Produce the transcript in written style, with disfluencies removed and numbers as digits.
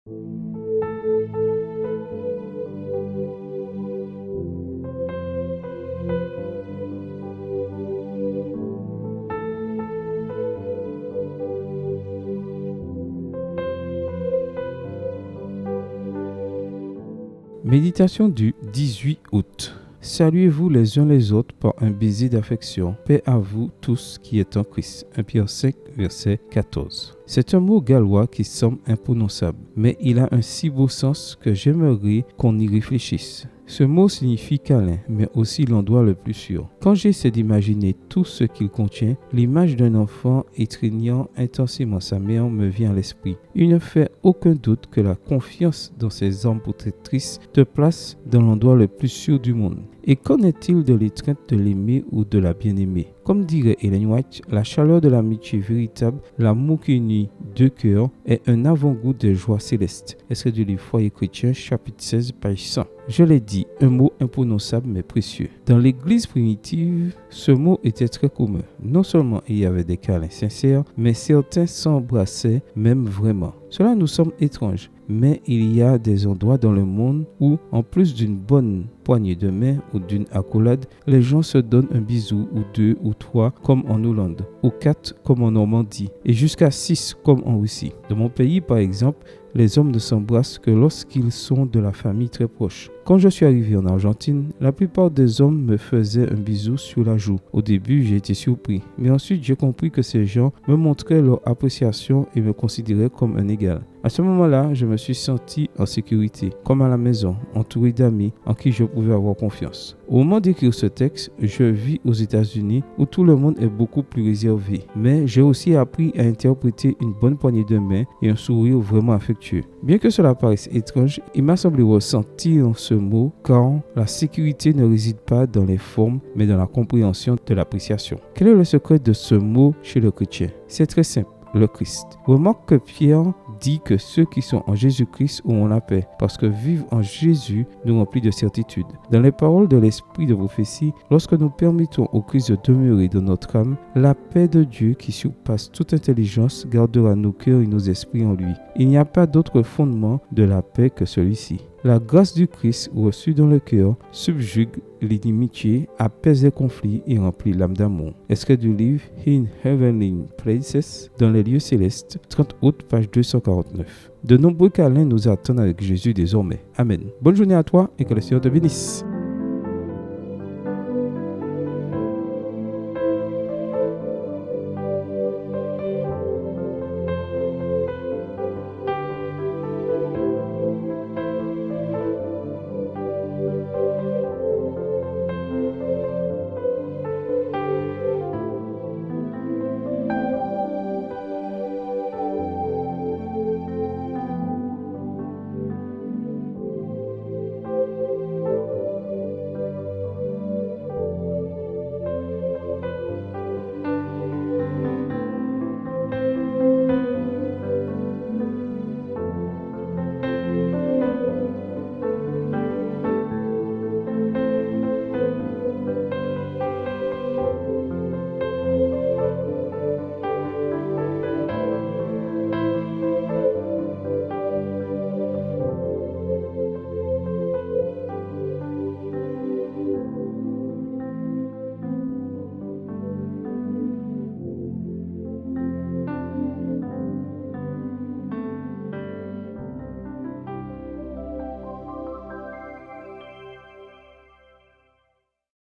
Méditation du 18 août. Saluez-vous les uns les autres par un baiser d'affection. Paix à vous tous qui êtes en Christ. 1 Pierre 5, verset 14. C'est un mot gallois qui semble imprononçable, mais il a un si beau sens que j'aimerais qu'on y réfléchisse. Ce mot signifie câlin, mais aussi l'endroit le plus sûr. Quand j'essaie d'imaginer tout ce qu'il contient, l'image d'un enfant étreignant intensément sa mère me vient à l'esprit. Il ne fait aucun doute que la confiance dans ses armes protectrices te place dans l'endroit le plus sûr du monde. Et qu'en est-il de l'étreinte de l'aimer ou de la bien-aimer? Comme dirait Ellen White, la chaleur de l'amitié véritable, l'amour qui unit deux cœurs, est un avant-goût de joie céleste. Extrait du livre Foyer chrétien, chapitre 16, page 100. Je l'ai dit, un mot imprononçable mais précieux. Dans l'église primitive, ce mot était très commun. Non seulement il y avait des câlins sincères, mais certains s'embrassaient même vraiment. Cela nous semble étrange, mais il y a des endroits dans le monde où, en plus d'une bonne poignée de main ou d'une accolade, les gens se donnent un bisou ou deux ou trois comme en Hollande, ou quatre comme en Normandie, et jusqu'à 6 comme en Russie. Dans mon pays, par exemple, les hommes ne s'embrassent que lorsqu'ils sont de la famille très proche. Quand je suis arrivé en Argentine, la plupart des hommes me faisaient un bisou sur la joue. Au début, j'ai été surpris, mais ensuite j'ai compris que ces gens me montraient leur appréciation et me considéraient comme un égal. À ce moment-là, je me suis senti en sécurité, comme à la maison, entouré d'amis en qui je pouvais avoir confiance. Au moment d'écrire ce texte, je vis aux États-Unis où tout le monde est beaucoup plus réservé. Mais j'ai aussi appris à interpréter une bonne poignée de main et un sourire vraiment affectueux. Bien que cela paraisse étrange, il m'a semblé ressentir ce mot car la sécurité ne réside pas dans les formes, mais dans la compréhension de l'appréciation. Quel est le secret de ce mot chez le chrétien? C'est très simple. Le Christ. Remarque que Pierre dit que ceux qui sont en Jésus-Christ auront la paix, parce que vivre en Jésus nous remplit de certitude. Dans les paroles de l'esprit de prophétie, lorsque nous permettons au Christ de demeurer dans notre âme, la paix de Dieu qui surpasse toute intelligence gardera nos cœurs et nos esprits en lui. Il n'y a pas d'autre fondement de la paix que celui-ci. La grâce du Christ reçue dans le cœur subjugue l'inimitié, apaise les conflits et remplit l'âme d'amour. Extrait du livre In Heavenly Places, dans les lieux célestes, 30 août, page 249. De nombreux câlins nous attendent avec Jésus désormais. Amen. Bonne journée à toi et que le Seigneur te bénisse.